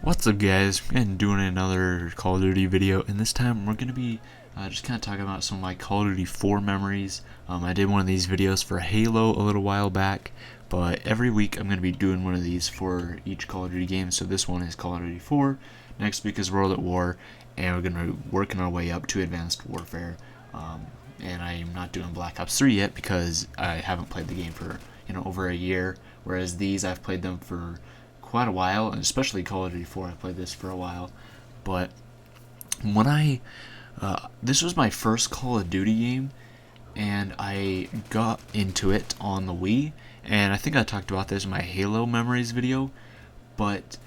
What's up, guys? And doing another Call of Duty video, and this time we're going to be just kind of talking about some of my Call of Duty 4 memories. I did one of these videos for Halo a little while back, but every week I'm going to be doing one of these for each Call of Duty game. So this one is Call of Duty 4, next week is World at War, and we're going to be working our way up to Advanced Warfare. And I am not doing Black Ops 3 yet because I haven't played the game for over a year, whereas these I've played them for quite a while, and especially Call of Duty 4. I played this for a while, but when this was my first Call of Duty game, and I got into it on the Wii, and I think I talked about this in my Halo Memories video, but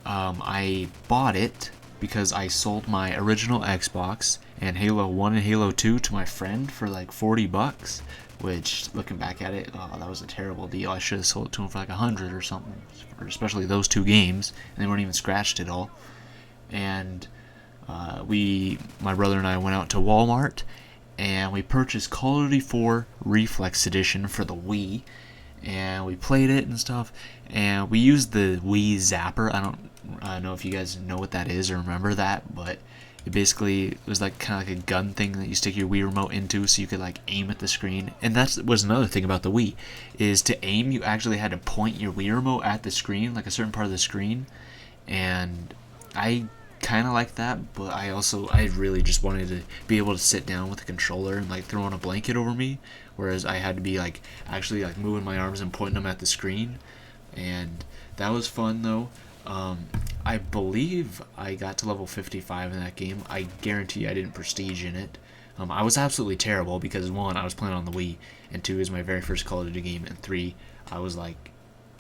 I bought it because I sold my original Xbox and Halo 1 and Halo 2 to my friend for like $40, which, looking back at it, that was a terrible deal. I should have sold it to him for like 100 or something, especially those two games, and they weren't even scratched at all. And my brother and I went out to Walmart, and we purchased Call of Duty 4 Reflex Edition for the Wii, and we played it and stuff, and we used the Wii Zapper. I don't know if you guys know what that is or remember that, but it basically was like kind of like a gun thing that you stick your Wii remote into so you could like aim at the screen. And that was another thing about the Wii, is to aim you actually had to point your Wii remote at the screen, like a certain part of the screen. And I kind of like that, but I really just wanted to be able to sit down with the controller and like throw on a blanket over me, whereas I had to be like actually like moving my arms and pointing them at the screen. And that was fun though. I believe I got to level 55 in that game. I guarantee I didn't prestige in it. I was absolutely terrible because, one, I was playing on the Wii, and two, it was my very first Call of Duty game, and three, I was like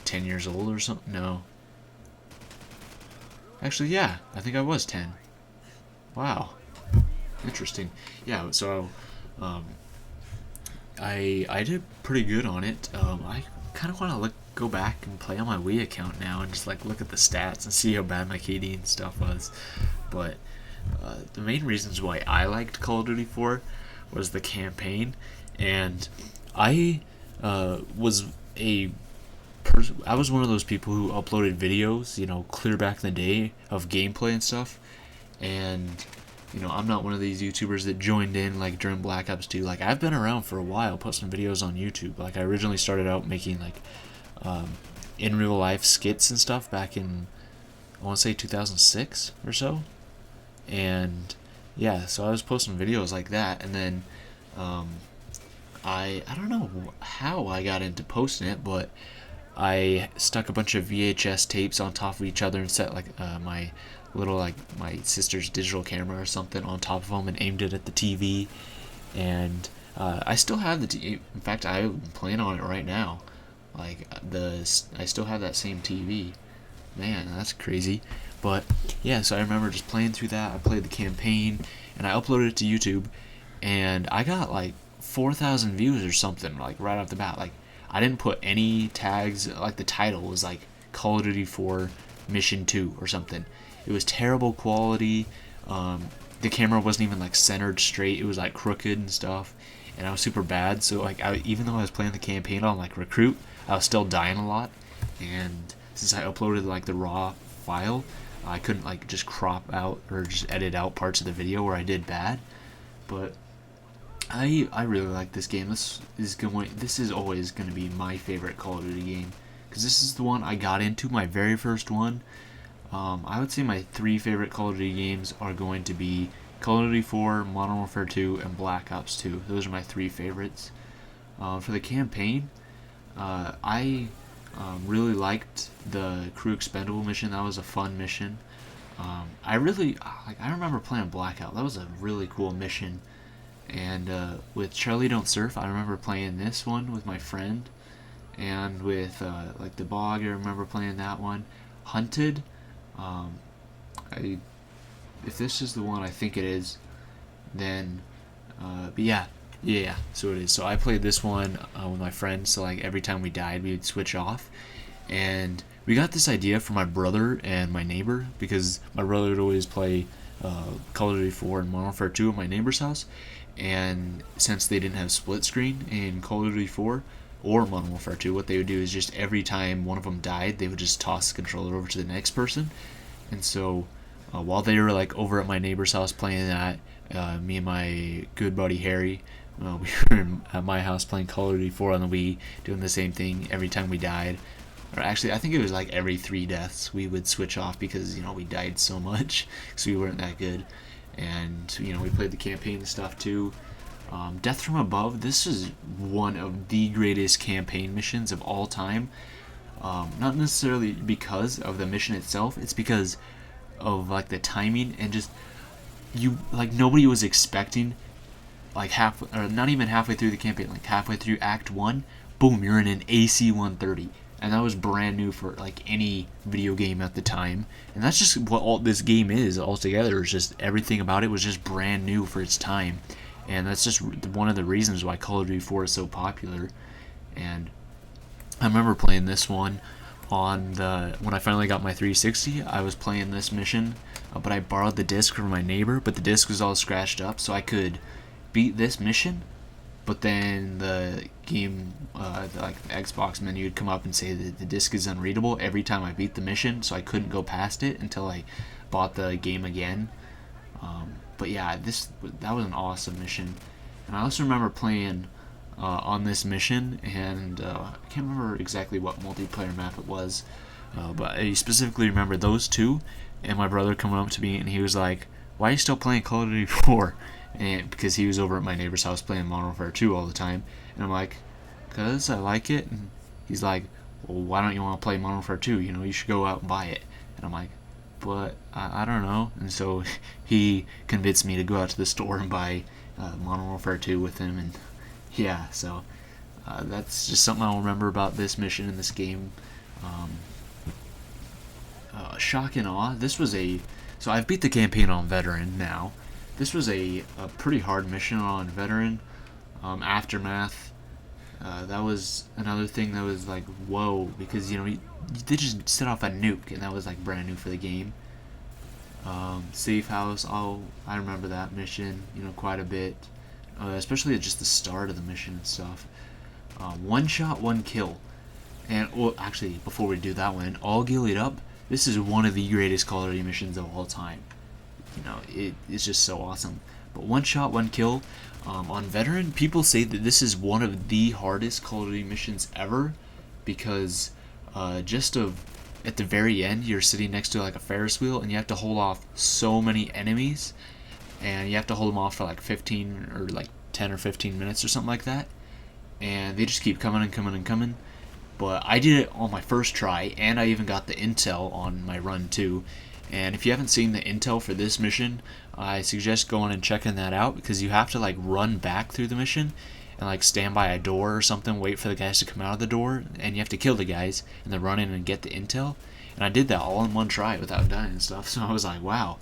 10 years old or something. No. Actually, yeah, I think I was 10. Wow. Interesting. Yeah, so I did pretty good on it. I kind of want to go back and play on my Wii account now and just like look at the stats and see how bad my KD and stuff was. But the main reasons why I liked Call of Duty 4 was the campaign, and I was I was one of those people who uploaded videos, clear back in the day of gameplay and stuff, and I'm not one of these YouTubers that joined in like during Black Ops 2. Like, I've been around for a while, posting videos on YouTube. Like, I originally started out making like in real life skits and stuff back in, I want to say 2006 or so. And yeah, so I was posting videos like that, and then I don't know how I got into posting it, but I stuck a bunch of VHS tapes on top of each other and set like my little, like, my sister's digital camera or something on top of them and aimed it at the TV. And I still have the TV. In fact, I'm playing on it right now. Like, I still have that same TV. Man, that's crazy. But yeah, so I remember just playing through that. I played the campaign, and I uploaded it to YouTube, and I got like 4,000 views or something, like right off the bat. Like, I didn't put any tags. Like, the title was like Call of Duty 4 Mission 2 or something. It was terrible quality. The camera wasn't even like centered straight. It was like crooked and stuff, and I was super bad. So like, even though I was playing the campaign on like Recruit, I was still dying a lot. And since I uploaded like the raw file, I couldn't like just crop out or just edit out parts of the video where I did bad. But I really like this game. This is always going to be my favorite Call of Duty game, because this is the one I got into, my very first one. I would say my three favorite Call of Duty games are going to be Call of Duty 4, Modern Warfare 2, and Black Ops 2. Those are my three favorites. For the campaign, I really liked the Crew Expendable mission. That was a fun mission. I remember playing Blackout. That was a really cool mission. And with Charlie Don't Surf, I remember playing this one with my friend. And with like the Bog, I remember playing that one. Hunted, if this is the one I think it is, then but yeah, so it is. So I played this one with my friends. So like every time we died, we would switch off, and we got this idea from my brother and my neighbor, because my brother would always play Call of Duty 4 and Modern Warfare 2 at my neighbor's house, and since they didn't have split screen in Call of Duty 4 or Modern Warfare 2, what they would do is just every time one of them died, they would just toss the controller over to the next person, And so while they were like over at my neighbor's house playing that, me and my good buddy Harry, we were at my house playing Call of Duty 4 on the Wii, doing the same thing every time we died. Or actually, I think it was like every 3 deaths we would switch off because we died so much because we weren't that good. And we played the campaign and stuff too. Death from Above. This is one of the greatest campaign missions of all time. Not necessarily because of the mission itself. It's because of like the timing and just nobody was expecting like half or not even halfway through the campaign, like halfway through Act 1, boom, you're in an AC-130. And that was brand new for like any video game at the time. And that's just what all this game is altogether. It's just everything about it was just brand new for its time. And that's just one of the reasons why Call of Duty 4 is so popular. And I remember playing this one on when I finally got my 360. I was playing this mission, but I borrowed the disc from my neighbor, but the disc was all scratched up, so I could beat this mission. But then the game, the Xbox menu would come up and say that the disc is unreadable every time I beat the mission, so I couldn't go past it until I bought the game again. But yeah, that was an awesome mission. And I also remember playing on this mission, and I can't remember exactly what multiplayer map it was, but I specifically remember those two, and my brother coming up to me, and he was like, "Why are you still playing Call of Duty 4?" And because he was over at my neighbor's house playing Modern Warfare 2 all the time, and I'm like, "Cause I like it." And he's like, "Well, why don't you want to play Modern Warfare 2? You should go out and buy it." And I'm like, "But I don't know." And so he convinced me to go out to the store and buy Modern Warfare 2 with him, and yeah, so that's just something I'll remember about this mission in this game. Shock and Awe. So I've beat the campaign on Veteran now. This was a pretty hard mission on Veteran. Aftermath. That was another thing that was like, whoa, because they just set off a nuke, and that was like brand new for the game. Safe House. I remember that mission, quite a bit. Especially at just the start of the mission and stuff. One shot, one kill. And actually, before we do that one, All Gillied Up. This is one of the greatest Call of Duty missions of all time. It's just so awesome. But one shot, one kill. On Veteran, people say that this is one of the hardest Call of Duty missions ever, because at the very end, you're sitting next to like a Ferris wheel, and you have to hold off so many enemies, and you have to hold them off for like 15 or like 10 or 15 minutes or something like that, and they just keep coming and coming and coming. But I did it on my first try, and I even got the intel on my run too. And if you haven't seen the intel for this mission, I suggest going and checking that out, because you have to like run back through the mission and like stand by a door or something, wait for the guys to come out of the door, and you have to kill the guys and then run in and get the intel. And I did that all in one try without dying and stuff. So I was like, wow.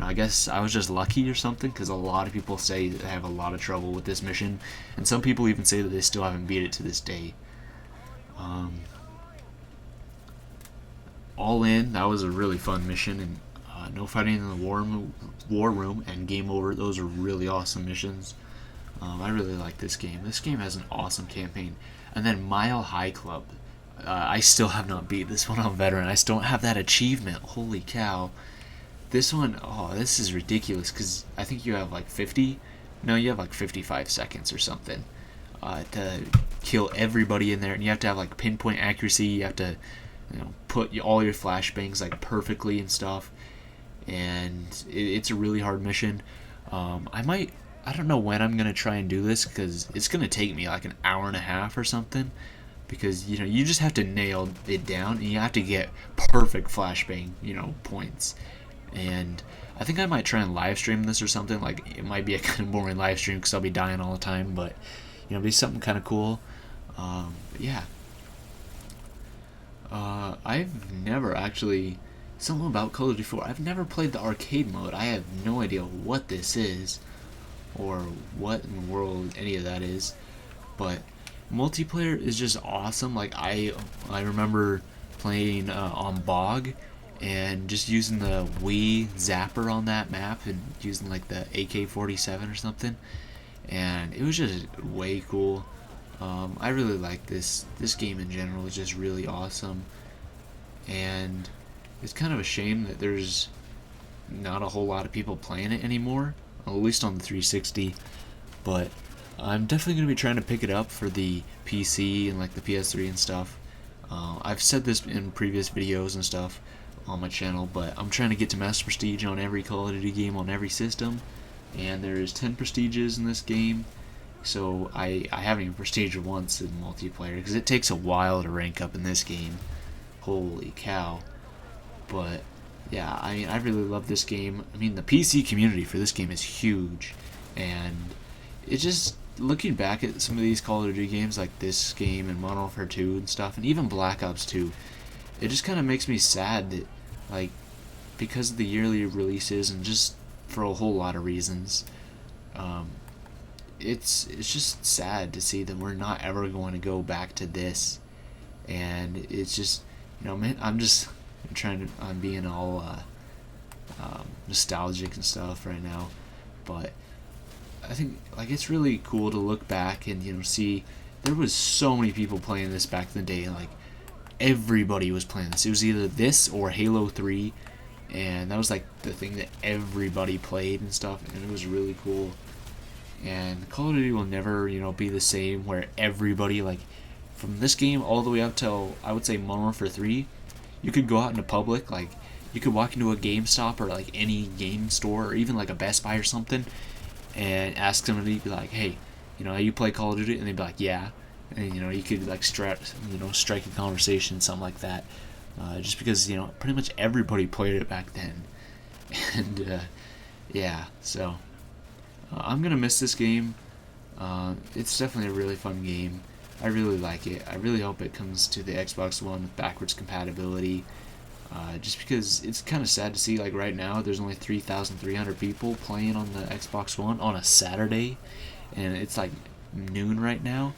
I guess I was just lucky or something, because a lot of people say that they have a lot of trouble with this mission, and some people even say that they still haven't beat it to this day. All In, that was a really fun mission, and No Fighting in the War Room and Game Over, those are really awesome missions. I really like this game. This game has an awesome campaign. And then Mile High Club. I still have not beat this one on Veteran. I still don't have that achievement. Holy cow. This one, this is ridiculous, because I think you have like 55 seconds or something to kill everybody in there, and you have to have like pinpoint accuracy. You have to put all your flashbangs like perfectly and stuff, and it's a really hard mission. I don't know when I'm gonna try and do this, because it's gonna take me like an hour and a half or something, because you just have to nail it down, and you have to get perfect flashbang points. And I think I might try and live stream this or something. Like, it might be a kind of boring live stream because I'll be dying all the time, but be something kind of cool. Yeah. I've never actually, something about Call of Duty 4, I've never played the arcade mode. I have no idea what this is, or what in the world any of that is, but multiplayer is just awesome. Like, I remember playing on Bog, and just using the Wii Zapper on that map, and using like the AK-47 or something, and it was just way cool. I really like this game in general. It's just really awesome. And it's kind of a shame that there's not a whole lot of people playing it anymore, at least on the 360. But I'm definitely going to be trying to pick it up for the PC and like the PS3 and stuff. I've said this in previous videos and stuff on my channel, but I'm trying to get to Master Prestige on every Call of Duty game on every system, and there's 10 prestiges in this game, so I haven't even prestiged once in multiplayer because it takes a while to rank up in this game. Holy cow. But yeah, I mean, I really love this game. I mean, the PC community for this game is huge, and it just, looking back at some of these Call of Duty games like this game and Modern Warfare 2 and stuff, and even Black Ops 2, it just kind of makes me sad that, like, because of the yearly releases and just for a whole lot of reasons, it's just sad to see that we're not ever going to go back to this. And it's just, man, I'm being all nostalgic and stuff right now, but I think like it's really cool to look back and see there was so many people playing this back in the day. Like, everybody was playing this. It was either this or Halo 3, and that was like the thing that everybody played and stuff, and it was really cool. And Call of Duty will never, be the same where everybody, like, from this game all the way up till, I would say, Modern Warfare 3, you could go out into public, like, you could walk into a GameStop or, like, any game store or even, like, a Best Buy or something and ask somebody, be like, hey, you play Call of Duty? And they'd be like, yeah. And, you could, like, strike a conversation, something like that. Just because, pretty much everybody played it back then. And, yeah, so I'm going to miss this game. It's definitely a really fun game. I really like it. I really hope it comes to the Xbox One with backwards compatibility. Just because it's kind of sad to see, like, right now there's only 3,300 people playing on the Xbox One on a Saturday, and it's like noon right now,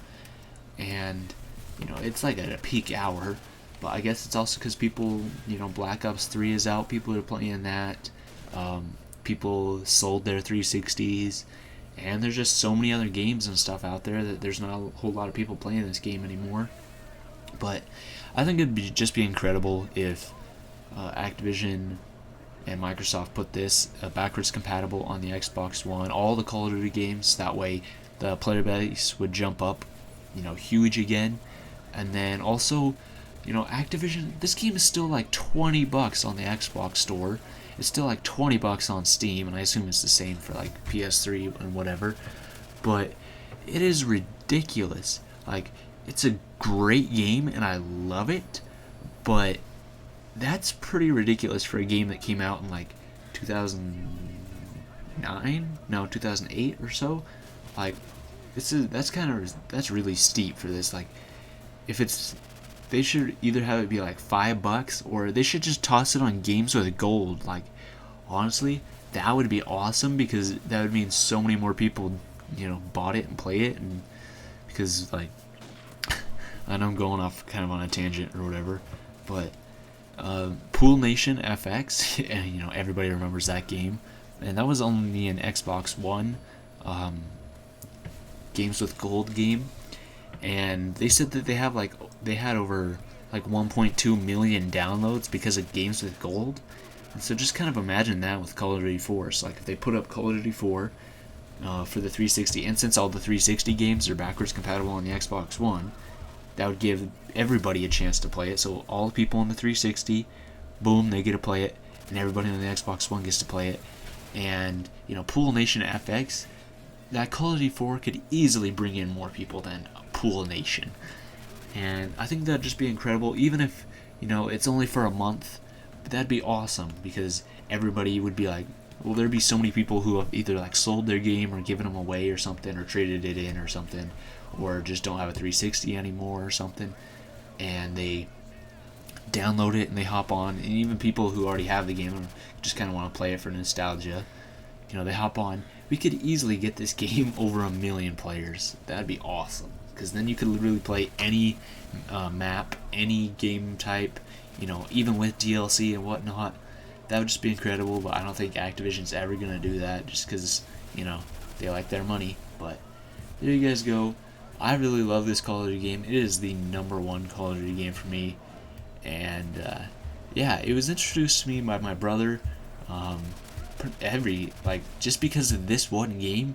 and it's like at a peak hour. But I guess it's also because people, Black Ops 3 is out, people are playing that, people sold their 360s, and there's just so many other games and stuff out there that there's not a whole lot of people playing this game anymore. But I think it'd just be incredible if Activision and Microsoft put this backwards compatible on the Xbox One, all the Call of Duty games. That way the player base would jump up, huge again. And then also, Activision, this game is still like $20 on the Xbox store. It's still like $20 on Steam, and I assume it's the same for like PS3 and whatever. But it is ridiculous. Like, it's a great game and I love it, but that's pretty ridiculous for a game that came out in like 2008 or so. Like, that's really steep for this. Like, they should either have it be like $5, or they should just toss it on Games with Gold. Like, honestly, that would be awesome, because that would mean so many more people, bought it and played it. And because, like, I know I'm going off kind of on a tangent or whatever, but Pool Nation FX, and everybody remembers that game, and that was only an Xbox One Games with Gold game, and they said that they had over like 1.2 million downloads because of Games with Gold. And so just kind of imagine that with Call of Duty 4. So like if they put up Call of Duty 4 for the 360, and since all the 360 games are backwards compatible on the Xbox One, that would give everybody a chance to play it. So all the people on the 360, boom, they get to play it, and everybody on the Xbox One gets to play it. And Pool Nation FX, that Call of Duty 4 could easily bring in more people than Pool Nation. And I think that'd just be incredible, even if it's only for a month. But that'd be awesome, because everybody would be like, well, there'd be so many people who have either like sold their game or given them away or something, or traded it in or something, or just don't have a 360 anymore or something, and they download it and they hop on. And even people who already have the game and just kind of want to play it for nostalgia, they hop on. We could easily get this game over 1 million players. That'd be awesome, because then you could literally play any map, any game type, even with DLC and whatnot. That would just be incredible. But I don't think Activision's ever gonna do that, just because they like their money. But there you guys go. I really love this Call of Duty game. It is the #1 Call of Duty game for me, and yeah, it was introduced to me by my brother. Um, just because of this one game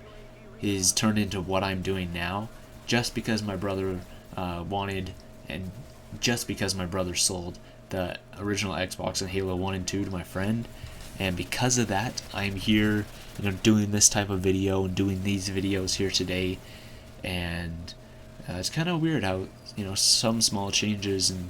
is turned into what I'm doing now, just because my brother wanted, and just because my brother sold the original Xbox and Halo 1 and 2 to my friend, and because of that, I'm here, doing this type of video and doing these videos here today, and it's kind of weird how some small changes and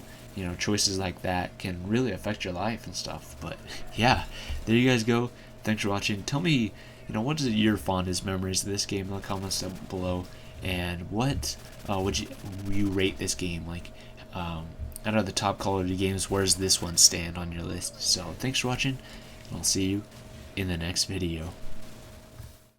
choices like that can really affect your life and stuff. But yeah, there you guys go. Thanks for watching. Tell me, what is your fondest memories of this game in the comments down below, and what would you rate this game? Like, out of the top Call of Duty games, where does this one stand on your list? So thanks for watching, and I'll see you in the next video.